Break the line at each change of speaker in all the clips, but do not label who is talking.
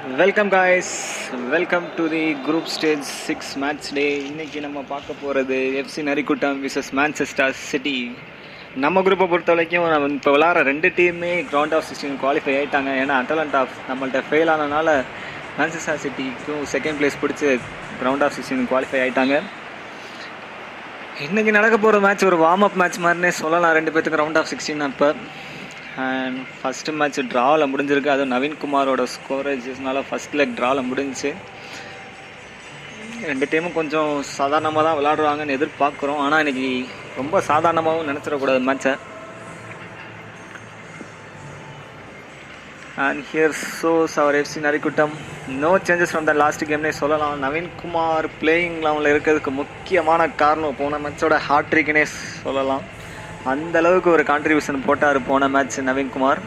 Welcome guys, welcome to the group stage 6 match டே. இன்றைக்கி நம்ம பார்க்க போகிறது எஃப்சி நரிக்குட்டம் விசஸ் மான்செஸ்டர் சிட்டி. நம்ம குரூப்பை பொறுத்த வரைக்கும் நம்ம இப்போ விளாட்ற ரெண்டு டீமுமே ரவுண்ட் ஆஃப் 16 குவாலிஃபை ஆகிட்டாங்க. ஏன்னா அட்டலண்டா நம்மள்ட்ட ஃபெயில் ஆனதுனால மான்செஸ்டர் சிட்டிக்கும் செகண்ட் பிளேஸ் பிடிச்சி ரவுண்ட் ஆஃப் 16 குவாலிஃபை ஆகிட்டாங்க. இன்றைக்கி நடக்க போகிற மேட்ச் ஒரு வார்ம் அப் மேட்ச் மாதிரினே சொல்லலாம் ரெண்டு பேர்த்துக்கு ரவுண்ட் ஆஃப் 16 அப்போ. அண்ட் ஃபஸ்ட்டு மேட்ச் ட்ராவில் முடிஞ்சிருக்கு. அதுவும் நவீன்குமாரோட ஸ்கோரேஜஸ்னால ஃபஸ்ட் லெக் ட்ராவில் முடிஞ்சிச்சு. ரெண்டு டீமும் கொஞ்சம் சாதாரணமாக தான் விளாடுவாங்கன்னு எதிர்பார்க்குறோம். ஆனால் இன்றைக்கி ரொம்ப சாதாரணமாகவும் நினச்சிடக்கூடாது மேட்சை. And here shows our FC Narikoottam. No changes from the last கேம்னே சொல்லலாம். நவீன்குமார் பிளேயிங் லெவலில் இருக்கிறதுக்கு முக்கியமான காரணம் போன மேட்சோட ஹாட்ரிக்னே சொல்லலாம். அந்த அளவுக்கு ஒரு கான்ட்ரிபியூஷன் போட்டார் போன மேட்ச் நவீன்குமார்.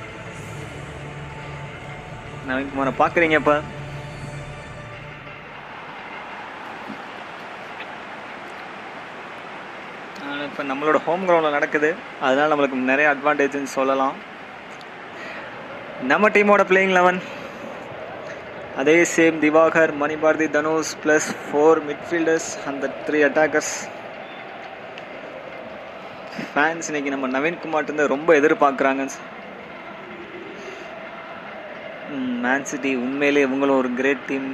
நவீன்குமாரை பார்க்குறீங்க இப்போ. இப்போ நம்மளோட ஹோம் கிரவுண்டில் நடக்குது, அதனால் நம்மளுக்கு நிறைய அட்வான்டேஜ்னு சொல்லலாம். நம்ம டீமோட பிளேயிங் 11 அதே same Diwakar, Manibharathi, Dhanush plus 4 midfielders அந்த 3 அட்டாக்கர்ஸ். ஃபேன்ஸ் இன்னைக்கு நம்ம நவீன்குமார்ட்டு ரொம்ப எதிர்பார்க்குறாங்க. மேன் சிட்டி உண்மையிலே இவங்களும் ஒரு கிரேட் டீம்.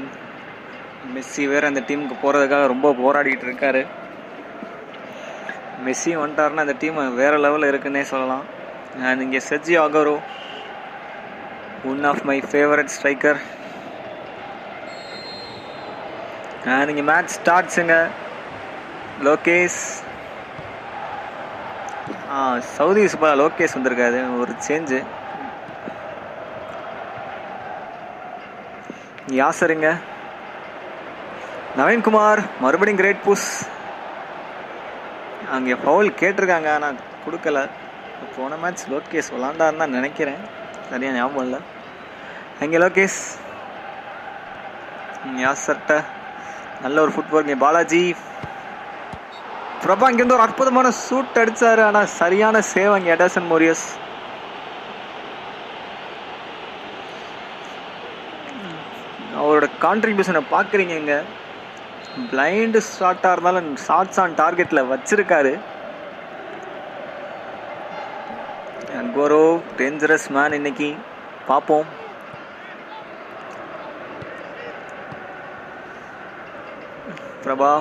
மெஸ்ஸி வேறு அந்த டீமுக்கு போகிறதுக்காக ரொம்ப போராடிட்டு இருக்காரு. மெஸ்ஸி வந்துட்டாருன்னா அந்த டீம் வேறு லெவலில் இருக்குன்னே சொல்லலாம். அண்ட் இங்கே Sergio Aguero, one of my favourite striker. And இங்கே மேட்ச் ஸ்டார்ட்ஸுங்க. லோகேஷ், சவுதி சூப்பர் லோகேஷ் வந்திருக்காது, ஒரு சேஞ்சு. யாசருங்க, நவீன்குமார் மறுபடியும் கிரேட் புஷ். அங்கே ஃபவுல் கேட்டிருக்காங்க ஆனால் கொடுக்கல. போன மேட்ச் லோகேஷ் விளாண்டாருன்னு தான் நினைக்கிறேன், சரியா ஞாபகம் இல்லை. அங்கே லோகேஷ், யாசர்ட்ட நல்ல ஒரு ஃபுட் ஒர்க். பாலாஜி, பிரபா இங்கேருந்து ஒரு அற்புதமான சூட் அடித்தார், ஆனால் சரியான சேவ் அங்கே எடர்சன் மோரியஸ். அவரோட கான்ட்ரிபியூஷனை பார்க்குறீங்க. இங்கே பிளைண்டு ஷாட்டாக இருந்தாலும் ஷாட்ஸ் ஆன் டார்கெட்டில் வச்சிருக்காரு. கோரோ டேஞ்சரஸ் மேன் இன்னைக்கு, பார்ப்போம். பிரபா,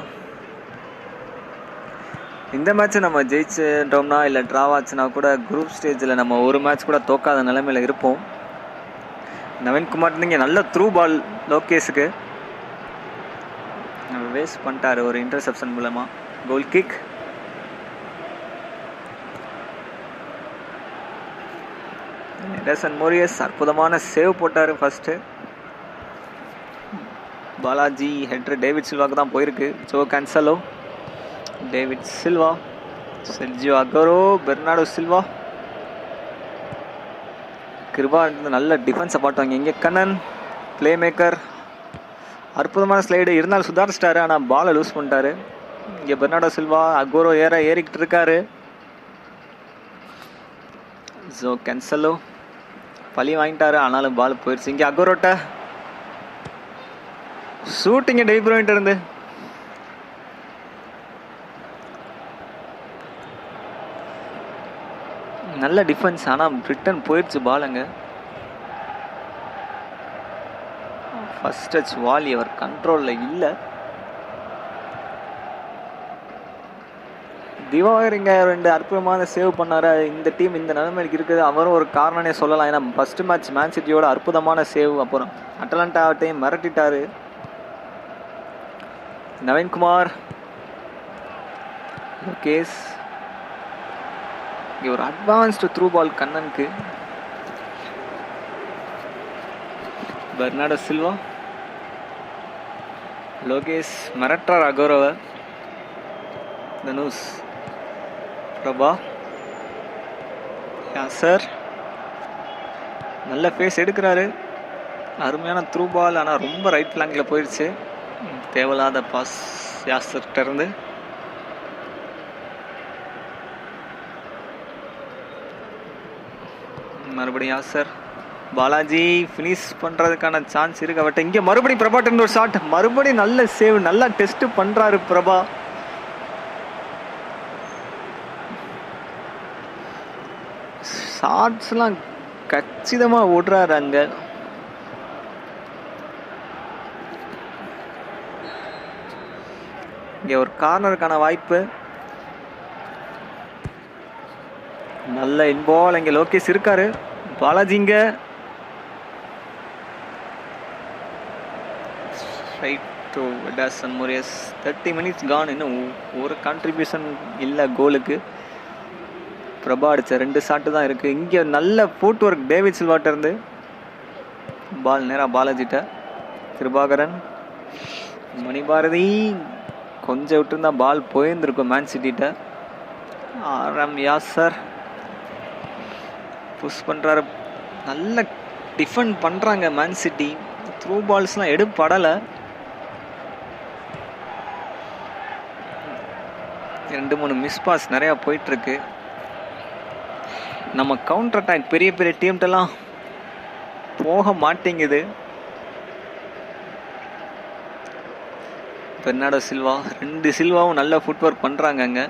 இந்த மேட்ச்சை நம்ம ஜெயிச்சிட்டோம்னா இல்லை ட்ராவாச்சுன்னா கூட குரூப் ஸ்டேஜில் நம்ம ஒரு மேட்ச் கூட தோக்காத நிலைமையில் இருப்போம். நவீன்குமார் இங்கே நல்ல த்ரூ பால் லோகேஷுக்கு வேஸ்ட் பண்ணிட்டாரு ஒரு இன்டர்செப்ஷன் மூலமாக. கோல் கிக். எடர்சன் மோரியஸ் அற்புதமான சேவ் போட்டார் ஃபஸ்ட்டு. பாலாஜி ஹெட்ரு டேவிட் சில்வாக்கு தான் போயிருக்கு. Joao Cancelo, David Silva, Sergio Aguero, Bernardo Silva, Kiruba நல்ல டிஃபென்ஸை பாட்டுவாங்க. இங்கே கண்ணன் பிளே மேக்கர், அற்புதமான ஸ்லைடு இருந்தாலும் சுதாரிச்சிட்டாரு, ஆனால் பாலை லூஸ் பண்ணிட்டாரு. இங்கே பெர்னார்டோ சில்வா, அகுரோ ஏறிக்கிட்டு இருக்காரு. ஜோ கேன்சலோ பழி வாங்கிட்டாரு, ஆனாலும் பால் போயிடுச்சு. இங்கே அகுரோட்ட ஷூட்டிங்க டெய்ப்ரோயின்ட்டு இருந்து. நல்ல டிஃபென்ஸ், ஆனால் ரிட்டன் போயிடுச்சு பாலுங்க. ஃபர்ஸ்ட் டச் வாலி அவர் கண்ட்ரோலில் இல்லை. திவாகர் இங்கே ரெண்டு அற்புதமான சேவ் பண்ணார். இந்த டீம் இந்த நிலைமைக்கு இருக்குது அவரும் ஒரு காரணனே சொல்லலாம். ஏன்னா ஃபஸ்ட்டு மேட்ச் மேன் சிட்டியோட அற்புதமான சேவ், அப்புறம் அட்டலாண்டா டீம் மிரட்டிட்டாரு. நவீன்குமார், லோகேஷ், இங்கே ஒரு அட்வான்ஸ்டு த்ரூ பால் கண்ணனுக்கு. பெர்னார்டோ சில்வா, லோகேஷ் மிரட்டார் அகோரோவை. தனுஷ், பிரபா, யாசர் நல்ல ஃபேஸ் எடுக்கிறாரு. அருமையான த்ரூ பால், ஆனால் ரொம்ப ரைட் ஃப்ளாங்கில் போயிடுச்சு. தேவையில்லாத பாஸ் யாசர்கிட்ட இருந்து. மறுபடியும் யாசர், பாலாஜி ஃபினிஷ் பண்ணுறதுக்கான சான்ஸ் இருக்கு அவர்கிட்ட. இங்கே மறுபடியும் பிரபாட்ட ஒரு ஷாட், மறுபடியும் நல்ல சேவ், நல்லா டெஸ்ட் பண்ணுறாரு பிரபா. ஷாட்ஸ்லாம் கச்சிதமாக விடுறாரு அங்கே. இங்கே ஒரு கார்னருக்கான வாய்ப்பு, நல்ல இன்பால். இங்கே லோகேஷ் இருக்காரு, பாலாஜிங்க right to Ederson Moraes. 30 minutes கான், இன்னும் ஒரு கான்ட்ரிபியூஷன் இல்லை கோலுக்கு. பிரபா அடித்த 2 ஷாட்டு தான் இருக்குது. இங்கே நல்ல ஃபுட் ஒர்க் டேவிட் சில்வாட்ட இருந்து. பால் நேராக பாலாஜிட்ட. கிருபாகரன், மணிபாரதி கொஞ்சம் விட்டுருந்தா பால் போயிருந்துருக்கும் மேன் சிட்டிகிட்ட. ஆரம் யாசர் புஷ் பண்ணுறாரு, நல்ல டிஃபெண்ட் பண்ணுறாங்க மேன் சிட்டி. த்ரூ பால்ஸ்லாம் எடுப்படலை. 2-3 மிஸ் பாஸ் நிறையா போயிட்டுருக்கு. நம்ம கவுண்டர் அட்டாக் பெரிய பெரிய டீம்ட்டெல்லாம் போக மாட்டேங்குது. பெர்னாடோ சில்வா, 2 சில்வாவும் நல்ல ஃபுட் ஒர்க் பண்ணுறாங்க அங்கே.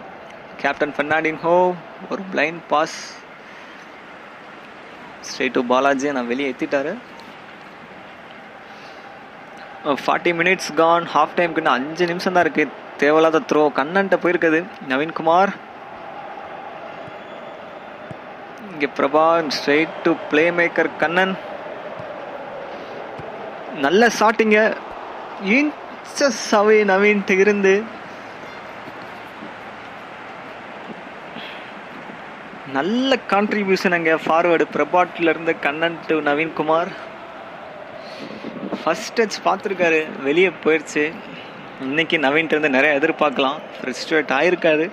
கேப்டன் பெர்னாண்டின்ஹோ ஒரு பிளைண்ட் பாஸ் ஸ்ட்ரெயிட் டு பாலாஜியை நான் வெளியே எத்திட்டாரு. 40 minutes கான். ஹாஃப் டைமுக்குன்னு 5 நிமிஷம் தான் இருக்குது. தேவையில்லாத த்ரோ கண்ணன்ட்ட போயிருக்குது. நவீன்குமார், இங்கே Prabha straight to play maker Kannan. நல்ல ஷாட்டிங்க, இன்ச்சஸ் அவே நவீன்ட்டு இருந்து. நல்ல கான்ட்ரிபியூஷன் அங்கே ஃபார்வேர்டு பிரபாட்ல இருந்து Kannan to Naveenkumar. First touch பார்த்துருக்காரு, வெளியே போயிடுச்சு. இன்னைக்கு நவீன்ட்டு இருந்து நிறைய எதிர்பார்க்கலாம். ஃப்ரஸ்ட்ரேட் ஆயிருக்காரு.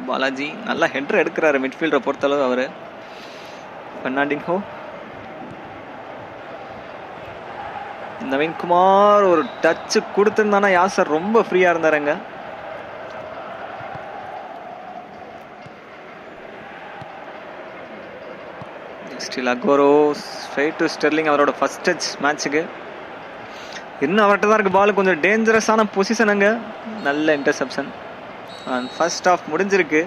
பாலாஜி நல்லா ஹெட்ரு எடுக்கிறாரு மிட்ஃபீல்டரை பொறுத்தளவு அவர். பெர்னாண்டின்ஹோ, நவீன்குமார் ஒரு டச்சு கொடுத்துருந்தானா யாசர் ரொம்ப ஃப்ரீயாக இருந்தாருங்க. Still Agaro straight to Sterling, அவரோட ஃபர்ஸ்ட் டச் மேட்சுக்கு. இன்னும் அவர்கிட்ட தான் இருக்குது பால், கொஞ்சம் டேஞ்சரஸான பொசிஷன் அங்கே. நல்ல இன்டர்செப்ஷன். ஃபர்ஸ்ட் ஆஃப் முடிஞ்சிருக்கு.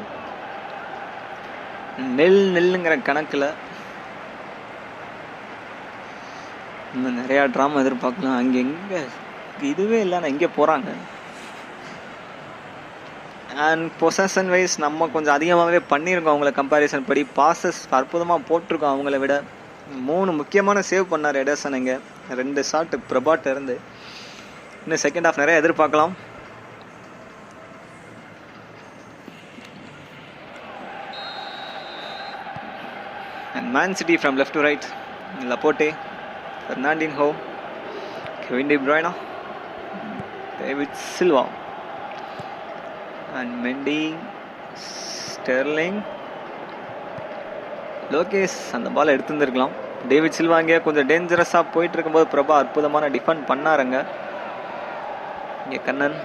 நெல்லுங்கிற கணக்கில் இன்னும் நிறையா ட்ராமா எதிர்பார்க்கலாம். அங்கே எங்கே இதுவே இல்லைன்னா எங்கே போகிறாங்க. அண்ட் பொசஷன் வைஸ் நம்ம கொஞ்சம் அதிகமாகவே பண்ணியிருக்கோம் அவங்கள கம்பேரிசன் படி. பாசஸ் அற்புதமாக போட்டிருக்கோம் அவங்கள விட. 3 முக்கியமான சேவ் பண்ணார் எடர்சன். இங்கே 2 ஷாட்டு பிரபாட்ட இருந்து. இன்னும் செகண்ட் ஹாஃப் நிறைய எதிர்பார்க்கலாம். And Man City from left to right. Laporte, Fernandinho, Kevin De Bruyne, David Silva, and Mendy, Sterling, Lokesh அந்த பால் எடுத்துருந்துருக்கலாம். டேவிட் சில்வா இங்கே கொஞ்சம் டேஞ்சரஸாக போயிட்டு இருக்கும்போது பிரபா அற்புதமான டிஃபெண்ட் பண்ணாருங்க. இங்கே கண்ணன்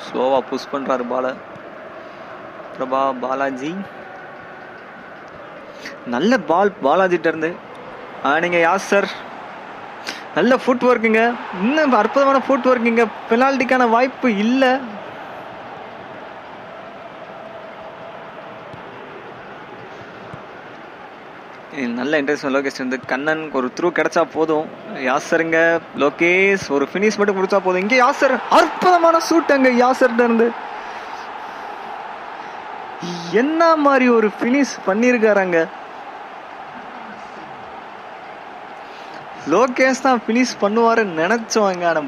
ஸ்லோவாக புஷ் பண்ணுறாரு பாலை. பிரபா, பாலாஜி நல்ல பால் பாலாஜிட்ட இருந்து. நீங்கள் யாசர் நல்ல ஃபுட் ஒர்க்குங்க, இன்னும் அற்புதமான ஃபுட் ஒர்க்குங்க. பெனால்ட்டிக்கான வாய்ப்பு இல்லை. நல்ல இன்ட்ரெஸ்ட் லோகேஷ் வந்து. கண்ணன் ஒரு த்ரூ கிடைச்சா போதும். யாசருங்க, லோகேஷ் ஒரு ஃபினிஷ் மட்டும் கொடுத்தா போதும். இங்கே யாசர் அற்புதமான ஷூட் அங்கே யாசர்கிட்ட இருந்து. என்ன மாதிரி ஒரு ஃபினிஷ் பண்ணியிருக்காருங்க. லோகேஷ் தான் ஃபினிஷ் பண்ணுவாருன்னு நினைச்சோங்க. ஆனால்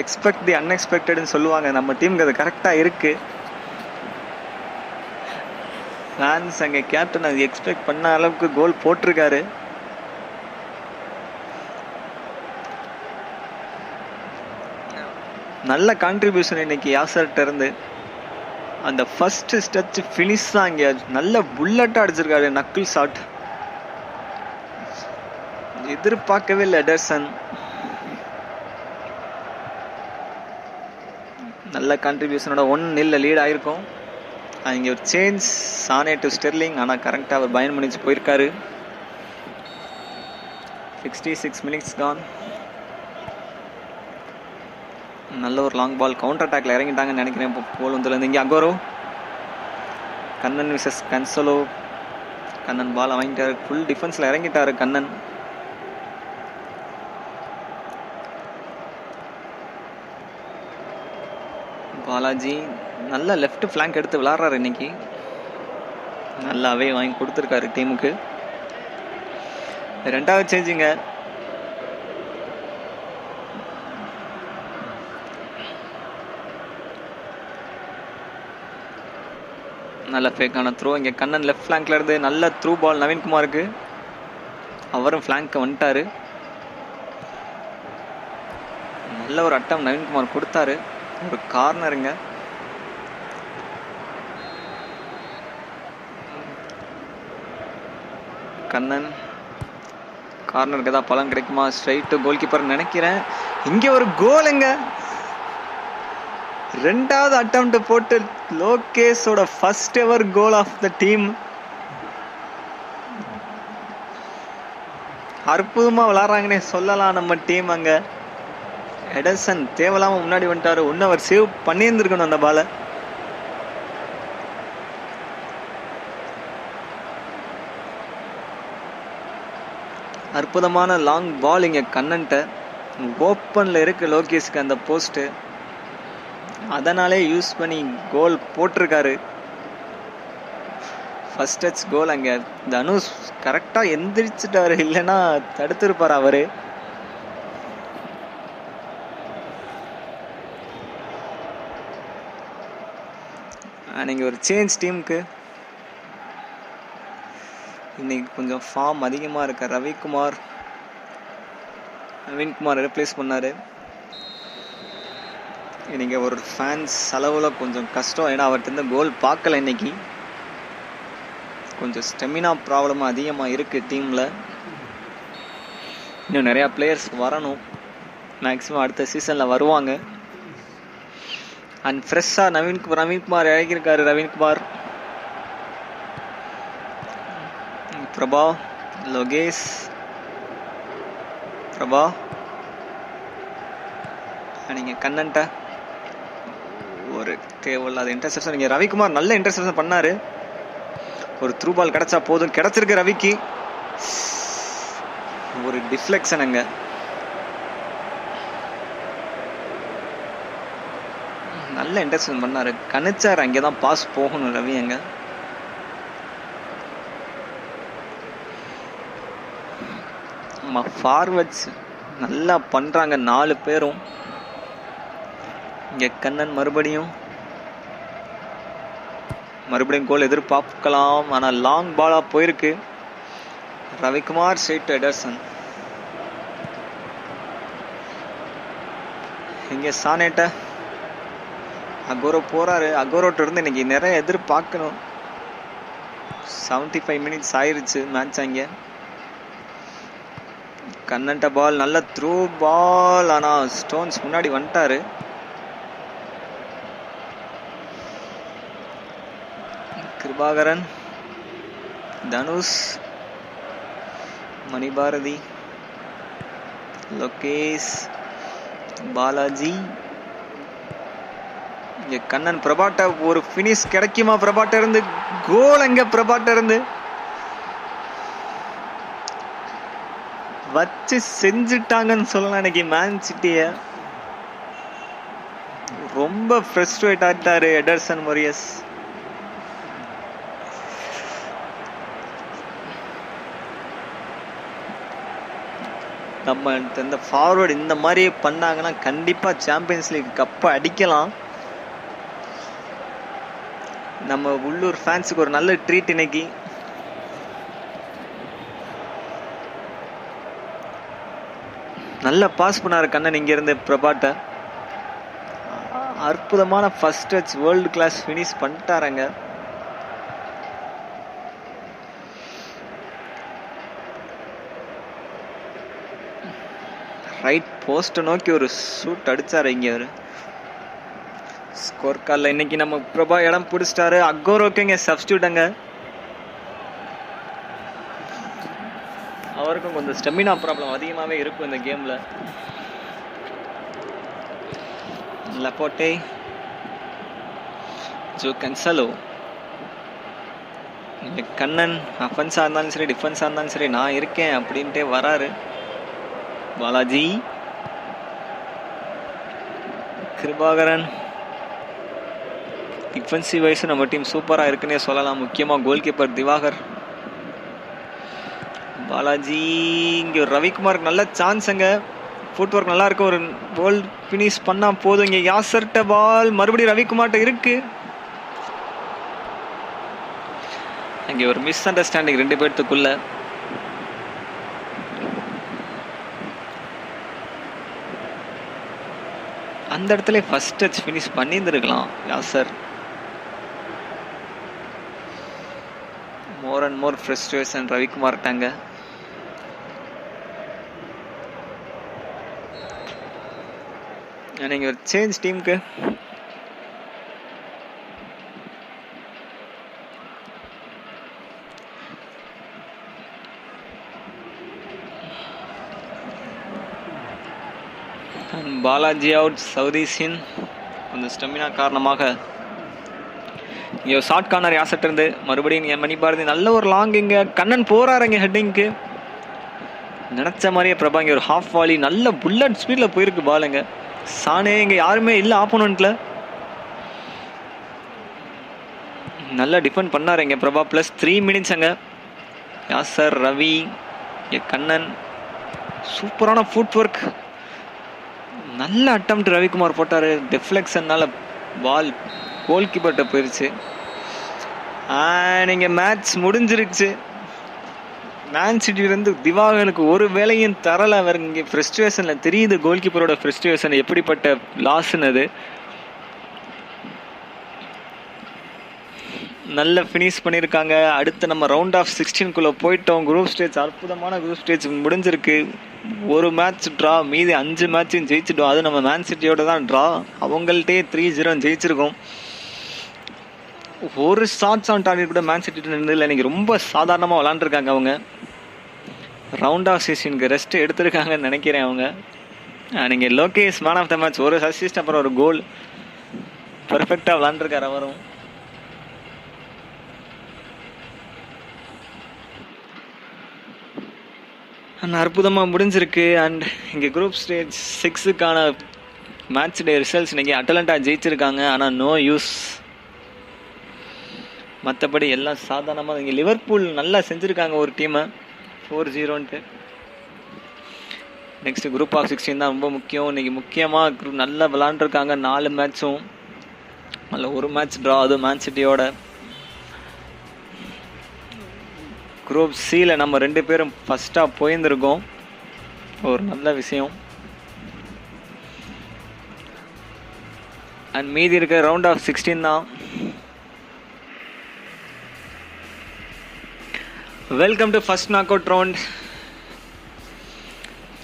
எக்ஸ்பெக்ட் தி அன்எக்ஸ்பெக்டட்னு சொல்லுவாங்க. நம்ம டீமுக்கு அது கரெக்டாக இருக்கு. ஃபேன்ஸ் அங்கே கேப்டன் அது எக்ஸ்பெக்ட் பண்ண அளவுக்கு கோல் போட்டிருக்காரு. நல்ல கான்ட்ரிபியூஷன் இன்னைக்கு யாசர்கிட்ட இருந்து. அந்த ஃபர்ஸ்ட் ஸ்டச் ஃபினிஷ் தான் இங்கே நல்ல புல்லட்டாக அடிச்சிருக்காரு. நக்கிள் ஷாட் எதிர்பார்க்கவே இல்லை எடர்சன். நல்ல கான்ட்ரிபியூஷனோட 1-0 லீட் ஆயிருக்கும். இங்கே ஒரு சேஞ்ச், சானே டு ஸ்டெர்லிங். ஆனால் கரெக்டாக அவர் பயன் முடிச்சு போயிருக்காரு. 66 மினிட்ஸ் கான். நல்ல ஒரு லாங் பால், கவுண்டர் அட்டாக்ல இறங்கிட்டாங்கன்னு நினைக்கிறேன். இப்போ போலுந்துலேருந்து இங்கே அகோரோ, கண்ணன் விசஸ் கன்சலோ. கண்ணன் பால் வாங்கிட்டாரு, ஃபுல் டிஃபென்ஸில் இறங்கிட்டாரு கண்ணன். பாலாஜி நல்ல லெஃப்ட் ஃபிளாங்க் எடுத்து விளாட்றாரு இன்னைக்கு. நல்லாவே வாங்கி கொடுத்துருக்காரு டீமுக்கு. ரெண்டாவது சேஞ்சுங்க. நல்ல ஃபேக்கான த்ரோ. இங்கே கண்ணன் லெஃப்ட் ஃபிளாங்க்ல இருந்து நல்ல த்ரூ பால் நவீன்குமாருக்கு. அவரும் ஃபிளாங்க் வந்துட்டாரு. நல்ல ஒரு அட்டம் நவீன்குமார் கொடுத்தாரு. ஒரு கார்னருங்க. கண்ணன் கார்னருக்கு தான் பலன் கிடைக்குமா? ஸ்ட்ரைட் கோல் கீப்பர் நினைக்கிறேன். இங்கே ஒரு கோலுங்க. ரெண்டாவது அட்டம் போட்டு லோகேஷோட first ever goal of the team. அற்புதமா விளாட்றாங்கன்னே சொல்லலாம் நம்ம டீம். அங்க எடர்சன் தேவையில்லாம முன்னாடி வந்துட்டாரு. ஒன்னு அவர் சேவ் பண்ணியிருந்திருக்கணும் அந்த பாலை. அற்புதமான லாங் பால் இங்க கண்ணன்ட்ட. ஓப்பன்ல இருக்கு லோகேஷ்க்கு அந்த போஸ்ட். அதனாலே யூஸ் பண்ணி கோல் போட்டிருக்காரு. ஃபர்ஸ்ட் டச் கோல். அங்கே தனுஷ் கரெக்டாக எந்திரிச்சிட்டாரு, இல்லைன்னா தடுத்திருப்பார் அவரு. நீங்கள் ஒரு சேஞ்ச் டீமுக்கு. இன்னைக்கு கொஞ்சம் ஃபார்ம் அதிகமாக இருக்க ரவிக்குமார், நவீன்குமார் ரிப்ளேஸ் பண்ணாரு. இன்னைக்கு ஒரு ஃபேன்ஸ் அளவில் கொஞ்சம் கஷ்டம். ஏன்னா அவர்கிட்ட கோல் பார்க்கல. இன்னைக்கு கொஞ்சம் ஸ்டெமினா ப்ராப்ளம் அதிகமாக இருக்குது டீமில். இன்னும் நிறையா பிளேயர்ஸ் வரணும். மேக்ஸிமம் அடுத்த சீசனில் வருவாங்க. அண்ட் ஃப்ரெஷ்ஷாக நவீன்குமார் இறக்கியிருக்காரு. ரவீன்குமார், பிரபா, லோகேஷ், பிரபா. நீங்கள் கண்ணன்ட்ட ஒரு தேவையில்லாத இன்டர்செப்ஷன். இங்கே ரவிக்குமார் நல்ல இன்டர்செப்ஷன் பண்ணாரு. ஒரு த்ரூ பால் கிடைச்சா போதும். கிடைச்சிருக்கு ரவிக்கு. ஒரு டிஃப்ளெக்ஷன் அங்க. நல்ல இன்டர்செப்ஷன் பண்ணாரு. கணிச்சார் அங்கேதான் பாஸ் போகணும் ரவி. அங்க ஃபார்வர்ட்ஸ் நல்லா பண்றாங்க 4 பேரும். இங்க கண்ணன் மறுபடியும் கோல் எதிர்பார்க்கலாம். ஆனால் லாங் பாலா போயிருக்கு. Ravikumar straight Ederson. இங்கே சானேட்ட அகோரோ போறாரு. அகோரோட்ட இருந்து இன்னைக்கு நிறைய எதிர்பார்க்கணும். 75 மினிட்ஸ் ஆயிருச்சு மேட்ச். அங்கே கண்ணன்ட்ட பால், நல்ல த்ரூ பால். ஆனால் ஸ்டோன்ஸ் முன்னாடி வந்துட்டாரு. கிருபாகரன், தனுஷ், மணிபாரதி, லோகேஷ், பாலாஜி. இங்க கண்ணன், பிரபாட்ட ஒரு பினிஷ் கிடைக்குமா? பிரபாட்ட இருந்து கோல். அங்க பிரபாட்ட இருந்து வச்சு செஞ்சுட்டாங்கன்னு சொல்லலாம். இன்னைக்கு மேன் சிட்டிய ரொம்ப ஃப்ரஸ்ட்ரேட் ஆயிட்டாரு எடர்சன் மொரியஸ். நம்ம இந்த ஃபார்வர்டு இந்த மாதிரி பண்ணாங்கன்னா கண்டிப்பா சாம்பியன்ஸ் லீக் கப்பை அடிக்கலாம். நம்ம உள்ளூர் ஃபேன்ஸுக்கு ஒரு நல்ல ட்ரீட் இன்னைக்கு. நல்ல பாஸ் பண்ணாரு கண்ணன் இங்க இருந்து பிரபாட்ட. அற்புதமான first touch, world class finish பண்ணிட்டாருங்க. ரைட் போஸ்ட் நோக்கி ஒரு ஷூட் அடிச்சாரு இங்க அவரு. ஸ்கோர் கார்டில் இன்னைக்கு நம்ம பிரபா இடம் பிடிச்சிட்டாரு. அகோரோக்கேங்க சப்ஸ்டியூட்டுங்க. அவருக்கும் கொஞ்சம் ஸ்டெமினா ப்ராப்ளம் அதிகமாகவே இருக்கும் இந்த கேமில். லப்போட்டே, ஜோ கன்சலோ, கண்ணன் அஃபென்ஸாக இருந்தாலும் சரி டிஃபென்ஸாக இருந்தாலும் சரி நான் இருக்கேன் அப்படின்ட்டே வராரு. பாலாஜி, கிருபாகரன். டிஃபென்சிவ் வைஸ் நம்ம டீம் சூப்பராக இருக்குன்னே சொல்லலாம். முக்கியமாக கோல் கீப்பர் திவாகர். பாலாஜி, இங்கே ரவிக்குமாருக்கு நல்ல சான்ஸுங்க. ஃபுட் ஒர்க் நல்லா இருக்கு. ஒரு கோல் ஃபினிஷ் பண்ணால் போதும். இங்கே யாசர்ட்ட பால் மறுபடியும் ரவிக்குமார்ட்ட இருக்கு. இங்கே ஒரு மிஸ் அண்டர்ஸ்டாண்டிங் 2 பேர்த்துக்குள்ள. அந்த இடத்துல ஃபர்ஸ்ட் டச் ஃபினிஷ் பண்ணியிருந்துருக்கலாம் Yasar. More and more frustration ரவிக்குமார்ட்டாங்க. நீங்கள் ஒரு சேஞ்ச் டீமுக்கு. பாலாஜி அவுட். சவுதீஸின் கொஞ்சம் ஸ்டெமினா காரணமாக இங்கே ஷார்ட் கார்னர் யாசட் இருந்து மறுபடியும் என் மணி பாரதி நல்ல ஒரு லாங். இங்கே கண்ணன் போறாருங்க ஹெட்டிங்க்கு. நினச்ச மாதிரியே பிரபா இங்கே ஒரு ஹாஃப் வாலி நல்ல புல்லட் ஸ்பீடில் போயிருக்கு பாலுங்க. சானே இங்கே யாருமே இல்லை ஆப்போனண்ட்டில். நல்லா டிஃபெண்ட் பண்ணார் இங்கே பிரபா. ப்ளஸ் 3 மினிட்ஸ் அங்கே. யாசர், ரவி, இங்கே கண்ணன். சூப்பரான ஃபுட் ஒர்க். நல்ல அட்டம்ப்ட் ரவிக்குமார் போட்டார். டிஃப்ளெக்ஷன்னால பால் கோல் கீப்பர்கிட்ட போயிடுச்சு. இங்கே மேட்ச் முடிஞ்சிருச்சு. மேன் சிட்டியிலேருந்து திவாகனுக்கு ஒரு வேலையும் தரலை. அவர் இங்கே ஃப்ரஸ்ட்ரேஷனில் தெரியுது கோல் கீப்பரோட ஃப்ரஸ்ட்ரேஷன் எப்படிப்பட்ட லாஸ்ன்னு. அது நல்ல ஃபினிஷ் பண்ணியிருக்காங்க. அடுத்து நம்ம ரவுண்ட் ஆஃப் 16 போயிட்டோம். குரூப் ஸ்டேஜ் அற்புதமான குரூப் ஸ்டேஜ் முடிஞ்சிருக்கு. ஒரு மேட்ச் ட்ரா, மீதி 5 மேட்சும் ஜெயிச்சிட்டோம். அது நம்ம மேன் சிட்டியோட தான் ட்ரா. அவங்கள்ட்டே 3-0 ஜெயிச்சிருக்கோம். ஒரு ஷாட்ஸ் ஆன் டார்கெட் கூட மேன் சிட்டி இருந்ததில்லை. இன்னைக்கு ரொம்ப சாதாரணமாக விளாண்டுருக்காங்க அவங்க. ரவுண்ட் ஆஃப் 16 ரெஸ்ட் எடுத்திருக்காங்கன்னு நினைக்கிறேன் அவங்க. நீங்கள் Lokesh man of the match. ஒரு அசிஸ்ட் அப்புறம் ஒரு கோல். பர்ஃபெக்டாக விளாண்டுருக்கார் அவரும். அற்புதமாக முடிஞ்சிருக்கு. அண்ட் இங்கே குரூப் ஸ்டேஜ் 6க்கான மேட்ச் டே ரிசல்ட்ஸ் இன்றைக்கி அட்டலண்டா ஜெயிச்சிருக்காங்க. ஆனால் நோ யூஸ். மற்றபடி எல்லாம் சாதாரணமாக. இங்கே லிவர்பூல் நல்லா செஞ்சுருக்காங்க ஒரு டீமை 4-0. நெக்ஸ்ட்டு குரூப் ஆஃப் 16 தான் ரொம்ப முக்கியம். இன்றைக்கி முக்கியமாக நல்லா விளாண்டுருக்காங்க 4 மேட்சும். அதில் ஒரு மேட்ச் ட்ரா, அது மேன் சிட்டியோட. குரூப் சியில் நம்ம 2 பேரும் ஃபஸ்ட்டாக போயிருந்துருக்கோம். ஒரு நல்ல விஷயம். அண்ட் மீதி இருக்க ரவுண்ட் ஆஃப் 16 தான். Welcome to first knock out round.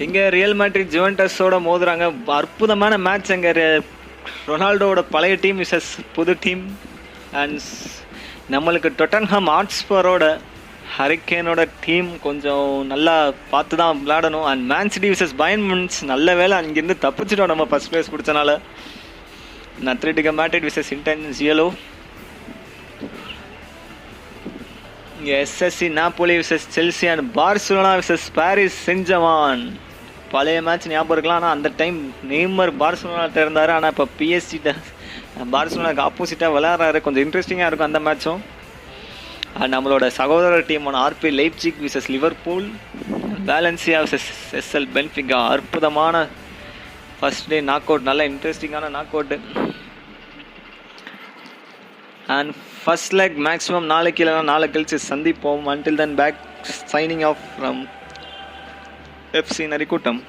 இங்கே ரியல் மேட்ரிட் ஜுவென்டஸோட மோதுறாங்க. அற்புதமான மேட்ச். அங்கே ரொனால்டோவோட பழைய டீம் விசஸ் புது டீம். அண்ட் நம்மளுக்கு டொட்டன்ஹாம் ஹாட்ஸ்பரோட ஹரிக்கேனோட டீம் கொஞ்சம் நல்லா பார்த்து தான் விளையாடணும். And Man City versus Bayern Munich. நல்ல வேலை அங்கேருந்து தப்பிச்சிட்டோம் நம்ம ஃபர்ஸ்ட் பிளேஸ் பிடிச்சனால. அத்லெட்டிகோ மேட்ரிட் விசஸ் இன்டர் ஜியலோ. இங்கே SSC Napoli versus Chelsea. And Barcelona versus Paris Saint Germain. பழைய மேட்ச் ஞாபகம் இருக்கலாம். ஆனால் அந்த டைம் நெய்மர் பார்சிலோனாட்ட இருந்தார். ஆனால் இப்போ பிஎஸ்சிட்ட பார்சிலோனாக்கு ஆப்போசிட்டாக விளையாடுறாரு. கொஞ்சம் இன்ட்ரெஸ்டிங்காக இருக்கும் அந்த மேட்சும். நம்மளோட சகோதர டீமான RB Leipzig versus Liverpool. Valencia versus SL Benfica. அற்புதமான ஃபர்ஸ்ட் டே நாக் அவுட். நல்ல இன்ட்ரெஸ்டிங்கான knock out. And first leg maximum நாளைக்கு இல்லைனா நாளை கழிச்சு சந்திப்போம். Until then back signing off from FC நரிக்கூட்டம்.